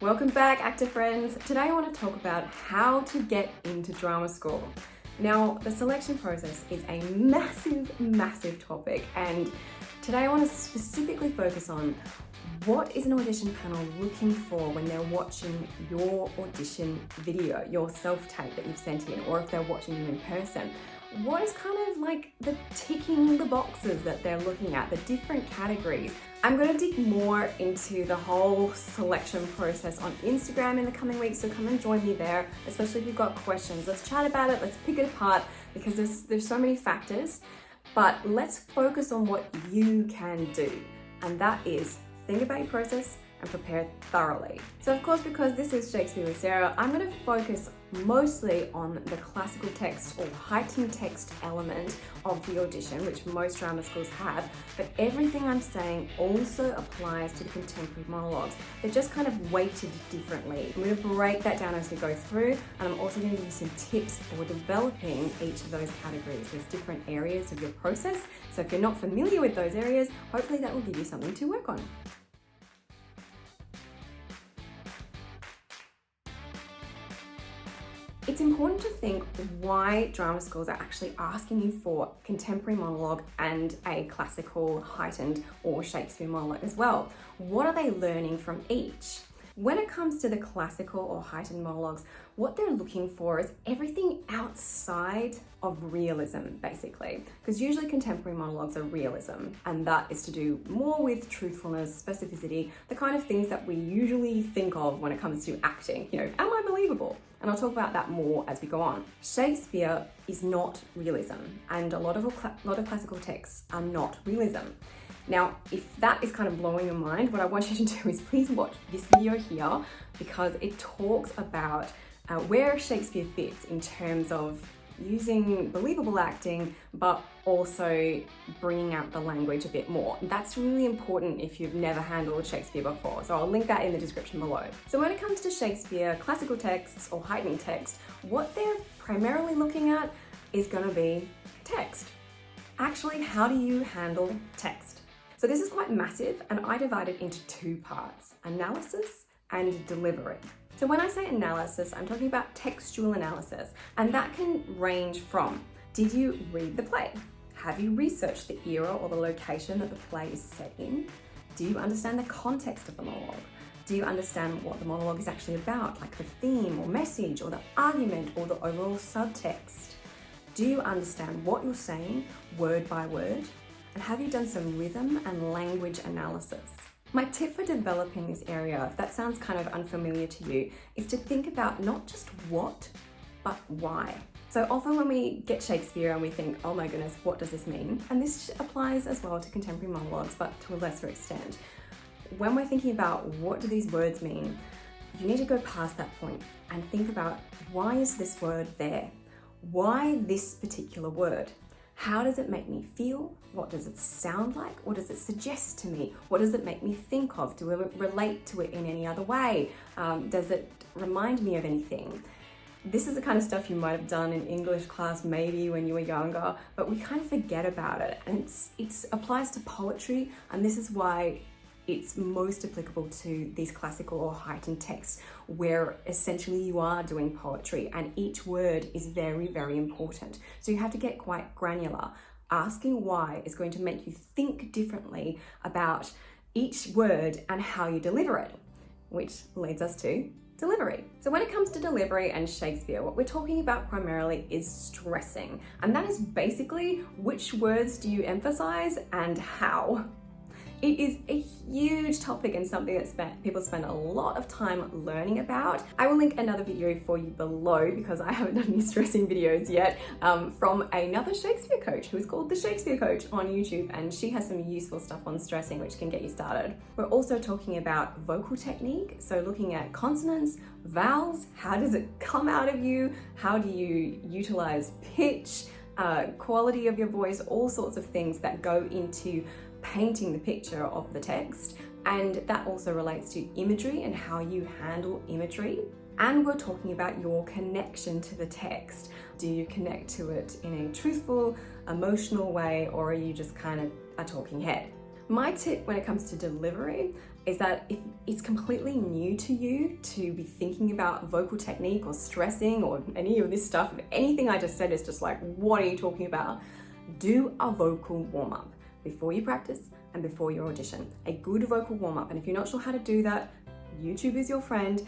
Welcome back, actor friends. Today I want to talk about how to get into drama school. Now, the selection process is a massive topic, and today I want to specifically focus on what is an audition panel looking for when they're watching your audition video, your self-tape that you've sent in, or if they're watching you in person. What is kind of like the ticking the boxes that they're looking at, the different categories. I'm going to dig more into the whole selection process on Instagram in the coming weeks, so come and join me there, especially if you've got questions. Let's chat about it, let's pick it apart, because there's so many factors, but let's focus on what you can do, and that is think about your process and prepare thoroughly. So of course, because this is Shakespeare with Sarah, I'm going to focus mostly on the classical text or heightened text element of the audition, which most drama schools have, but everything I'm saying also applies to the contemporary monologues. They're just kind of weighted differently. I'm going to break that down as we go through, and I'm also going to give you some tips for developing each of those categories. There's different areas of your process, so if you're not familiar with those areas, hopefully that will give you something to work on. It's important to think why drama schools are actually asking you for contemporary monologue and a classical, heightened, or Shakespeare monologue as well. What are they learning from each? When it comes to the classical or heightened monologues, what they're looking for is everything outside of realism, basically. Because usually contemporary monologues are realism, and that is to do more with truthfulness, specificity, the kind of things that we usually think of when it comes to acting. You know, am I believable? And I'll talk about that more as we go on. Shakespeare is not realism, and a lot of classical texts are not realism. Now, if that is kind of blowing your mind, what I want you to do is please watch this video here, because it talks about where Shakespeare fits in terms of using believable acting, but also bringing out the language a bit more. That's really important if you've never handled Shakespeare before, so I'll link that in the description below. So when it comes to Shakespeare, classical texts or heightened text, what they're primarily looking at is going to be text. Actually, how do you handle text? So this is quite massive, and I divide it into two parts: analysis and delivery. So when I say analysis, I'm talking about textual analysis, and that can range from, did you read the play? Have you researched the era or the location that the play is set in? Do you understand the context of the monologue? Do you understand what the monologue is actually about, like the theme or message or the argument or the overall subtext? Do you understand what you're saying word by word? And have you done some rhythm and language analysis? My tip for developing this area, if that sounds kind of unfamiliar to you, is to think about not just what, but why. So often when we get Shakespeare and we think, oh my goodness, what does this mean? And this applies as well to contemporary monologues, but to a lesser extent. When we're thinking about what do these words mean, you need to go past that point and think about, why is this word there? Why this particular word? How does it make me feel? What does it sound like? What does it suggest to me? What does it make me think of? Do I relate to it in any other way? Does it remind me of anything? This is the kind of stuff you might have done in English class maybe when you were younger, but we kind of forget about it. And it applies to poetry, and this is why it's most applicable to these classical or heightened texts, where essentially you are doing poetry and each word is very important. So you have to get quite granular. Asking why is going to make you think differently about each word and how you deliver it, which leads us to delivery. So when it comes to delivery and Shakespeare, what we're talking about primarily is stressing, and that is basically which words do you emphasize and how. It is a huge topic and something that people spend a lot of time learning about. I will link another video for you below, because I haven't done any stressing videos yet, from another Shakespeare coach who is called The Shakespeare Coach on YouTube, and she has some useful stuff on stressing which can get you started. We're also talking about vocal technique, so looking at consonants, vowels, how does it come out of you, how do you utilize pitch, quality of your voice, all sorts of things that go into painting the picture of the text, and that also relates to imagery and how you handle imagery. And we're talking about your connection to the text. Do you connect to it in a truthful, emotional way, or are you just kind of a talking head? My tip when it comes to delivery is that if it's completely new to you to be thinking about vocal technique or stressing or any of this stuff, if anything I just said is just like, what are you talking about? Do a vocal warm-up before you practice and before your audition. A good vocal warm-up. And if you're not sure how to do that, YouTube is your friend,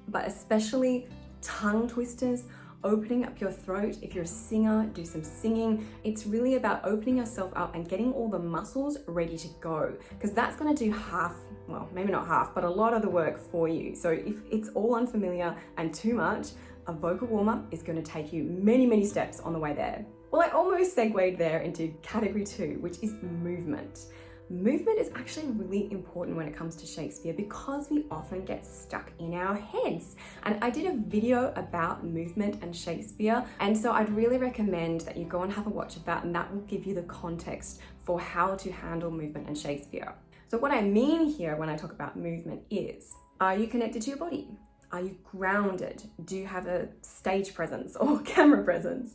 but especially tongue twisters, opening up your throat. If you're a singer, do some singing. It's really about opening yourself up and getting all the muscles ready to go, because that's going to do half, well, maybe not half, but a lot of the work for you. So if it's all unfamiliar and too much, a vocal warm-up is going to take you many, many steps on the way there. Well, I almost segued there into category 2, which is movement. Movement is actually really important when it comes to Shakespeare because we often get stuck in our heads. And I did a video about movement and Shakespeare, and so I'd really recommend that you go and have a watch of that, and that will give you the context for how to handle movement and Shakespeare. So what I mean here when I talk about movement is, are you connected to your body? Are you grounded? Do you have a stage presence or camera presence?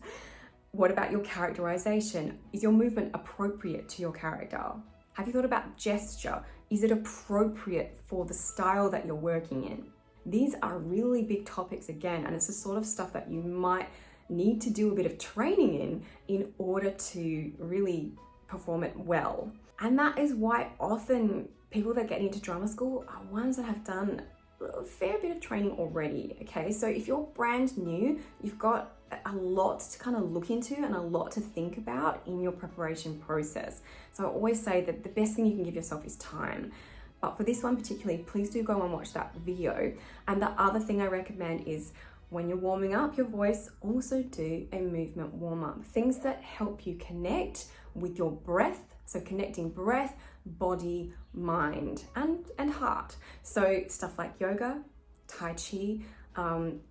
What about your characterization? Is your movement appropriate to your character? Have you thought about gesture? Is it appropriate for the style that you're working in? These are really big topics again, and it's the sort of stuff that you might need to do a bit of training in order to really perform it well. And that is why often people that get into drama school are ones that have done a fair bit of training already, okay? So if you're brand new, you've got a lot to kind of look into and a lot to think about in your preparation process. So I always say that the best thing you can give yourself is time. But for this one particularly, please do go and watch that video. And the other thing I recommend is when you're warming up your voice, also do a movement warm-up. Things that help you connect with your breath. So connecting breath, body, mind, and heart. So stuff like yoga, Tai Chi,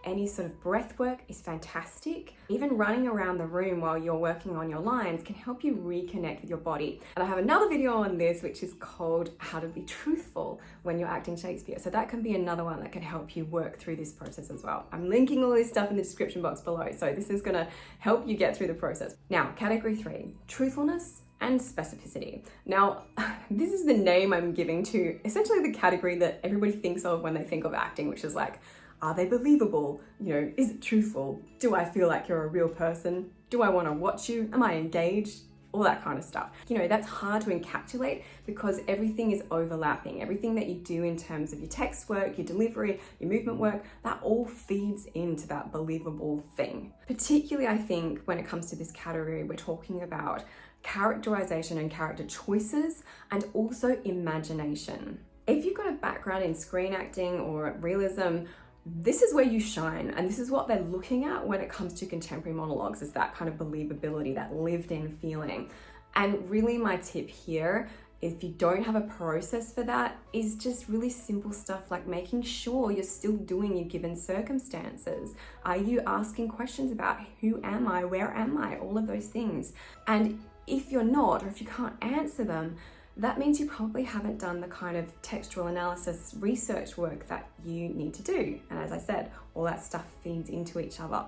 any sort of breath work is fantastic. Even running around the room while you're working on your lines can help you reconnect with your body. And I have another video on this, which is called How to Be Truthful When You're Acting Shakespeare. So that can be another one that can help you work through this process as well. I'm linking all this stuff in the description box below. So this is gonna help you get through the process. Now, category 3, truthfulness and specificity. Now, this is the name I'm giving to essentially the category that everybody thinks of when they think of acting, which is like, are they believable? You know, is it truthful? Do I feel like you're a real person? Do I want to watch you? Am I engaged? All that kind of stuff. You know, that's hard to encapsulate because everything is overlapping. Everything that you do in terms of your text work, your delivery, your movement work, that all feeds into that believable thing. Particularly, I think, when it comes to this category, we're talking about characterization and character choices, and also imagination. If you've got a background in screen acting or realism, this is where you shine, and this is what they're looking at when it comes to contemporary monologues, is that kind of believability, that lived-in feeling. And really my tip here, if you don't have a process for that, is just really simple stuff like making sure you're still doing your given circumstances. Are you asking questions about who am I, where am I, all of those things? And if you're not, or if you can't answer them, that means you probably haven't done the kind of textual analysis research work that you need to do. And as I said, all that stuff feeds into each other.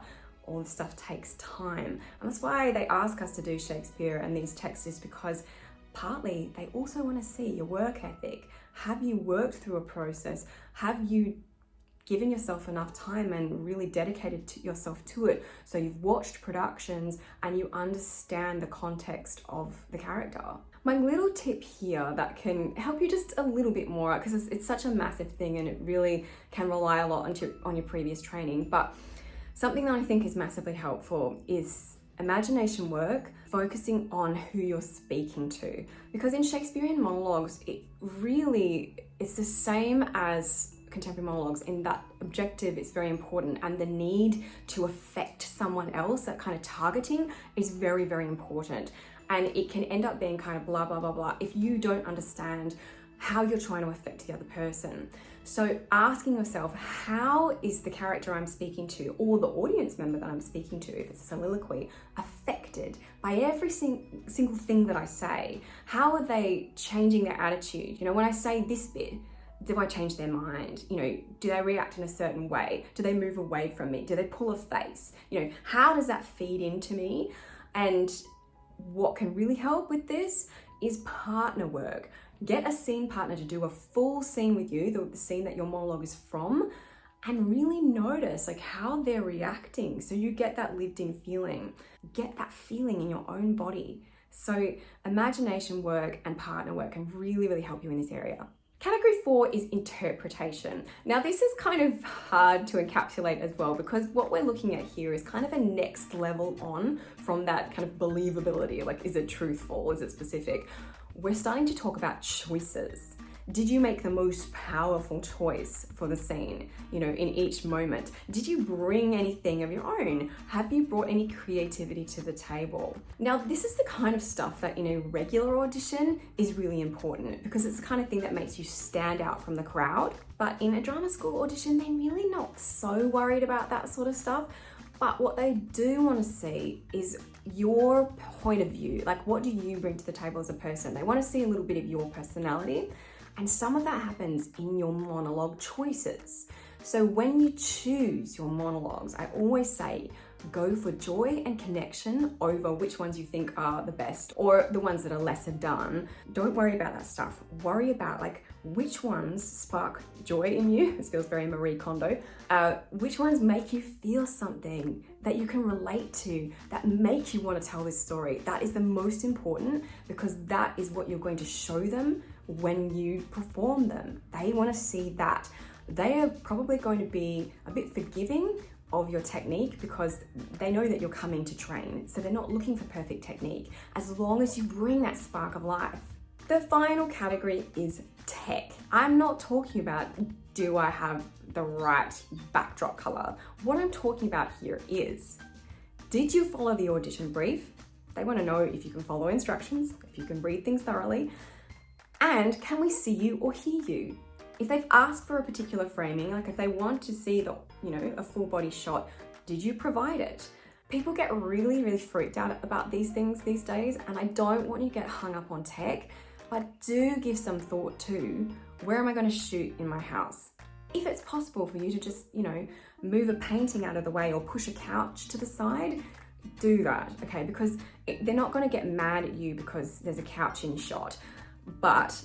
All the stuff takes time. And that's why they ask us to do Shakespeare and these texts, is because partly they also want to see your work ethic. Have you worked through a process? Have you given yourself enough time and really dedicated yourself to it? So you've watched productions and you understand the context of the character. My little tip here that can help you just a little bit more, because it's such a massive thing and it really can rely a lot on your previous training, but something that I think is massively helpful is imagination work, focusing on who you're speaking to. Because in Shakespearean monologues, it's the same as contemporary monologues in that objective is very important, and the need to affect someone else, that kind of targeting, is very, very important. And it can end up being kind of blah, blah, blah, blah, if you don't understand how you're trying to affect the other person. So asking yourself, how is the character I'm speaking to, or the audience member that I'm speaking to, if it's a soliloquy, affected by every single thing that I say? How are they changing their attitude? You know, when I say this bit, do I change their mind? You know, do they react in a certain way? Do they move away from me? Do they pull a face? You know, how does that feed into me? And what can really help with this is partner work. Get a scene partner to do a full scene with you, the scene that your monologue is from, and really notice like how they're reacting. So you get that lived in feeling, get that feeling in your own body. So imagination work and partner work can really, really help you in this area. Category 4 is interpretation. Now this is kind of hard to encapsulate as well, because what we're looking at here is kind of a next level on from that kind of believability. Like, is it truthful? Is it specific? We're starting to talk about choices. Did you make the most powerful choice for the scene, in each moment? Did you bring anything of your own? Have you brought any creativity to the table? Now, this is the kind of stuff that in a regular audition is really important, because it's the kind of thing that makes you stand out from the crowd. But in a drama school audition, they're really not so worried about that sort of stuff. But what they do want to see is your point of view. Like, what do you bring to the table as a person? They want to see a little bit of your personality. And some of that happens in your monologue choices. So when you choose your monologues, I always say, go for joy and connection over which ones you think are the best or the ones that are lesser done. Don't worry about that stuff. Worry about like which ones spark joy in you. This feels very Marie Kondo. Which ones make you feel something that you can relate to, that make you want to tell this story. That is the most important, because that is what you're going to show them when you perform them. They want to see that. They are probably going to be a bit forgiving of your technique because they know that you're coming to train. So they're not looking for perfect technique, as long as you bring that spark of life. The final category is tech. I'm not talking about, do I have the right backdrop color? What I'm talking about here is, did you follow the audition brief? They want to know if you can follow instructions, if you can read things thoroughly, and can we see you or hear you? If they've asked for a particular framing, like if they want to see a full body shot, did you provide it? People get really, really freaked out about these things these days, and I don't want you to get hung up on tech, but do give some thought to, where am I going to shoot in my house? If it's possible for you to just, move a painting out of the way or push a couch to the side, do that, okay? Because they're not going to get mad at you because there's a couch in shot, but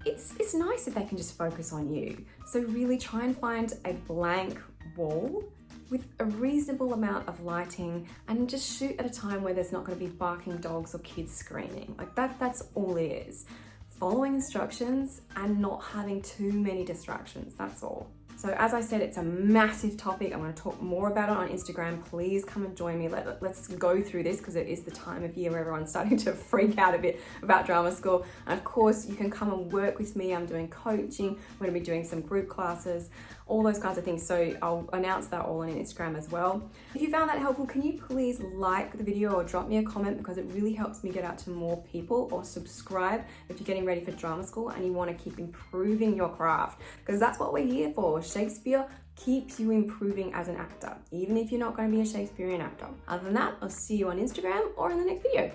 it's nice if they can just focus on you. So really try and find a blank wall with a reasonable amount of lighting, and just shoot at a time where there's not going to be barking dogs or kids screaming. Like that's all it is. Following instructions and not having too many distractions, that's all. So as I said, it's a massive topic. I'm going to talk more about it on Instagram. Please come and join me. Let's go through this, because it is the time of year where everyone's starting to freak out a bit about drama school. And of course, you can come and work with me. I'm doing coaching. We're going to be doing some group classes, all those kinds of things. So I'll announce that all on Instagram as well. If you found that helpful, can you please like the video or drop me a comment, because it really helps me get out to more people, or subscribe if you're getting ready for drama school and you want to keep improving your craft, because that's what we're here for. Shakespeare keeps you improving as an actor, even if you're not going to be a Shakespearean actor. Other than that, I'll see you on Instagram or in the next video.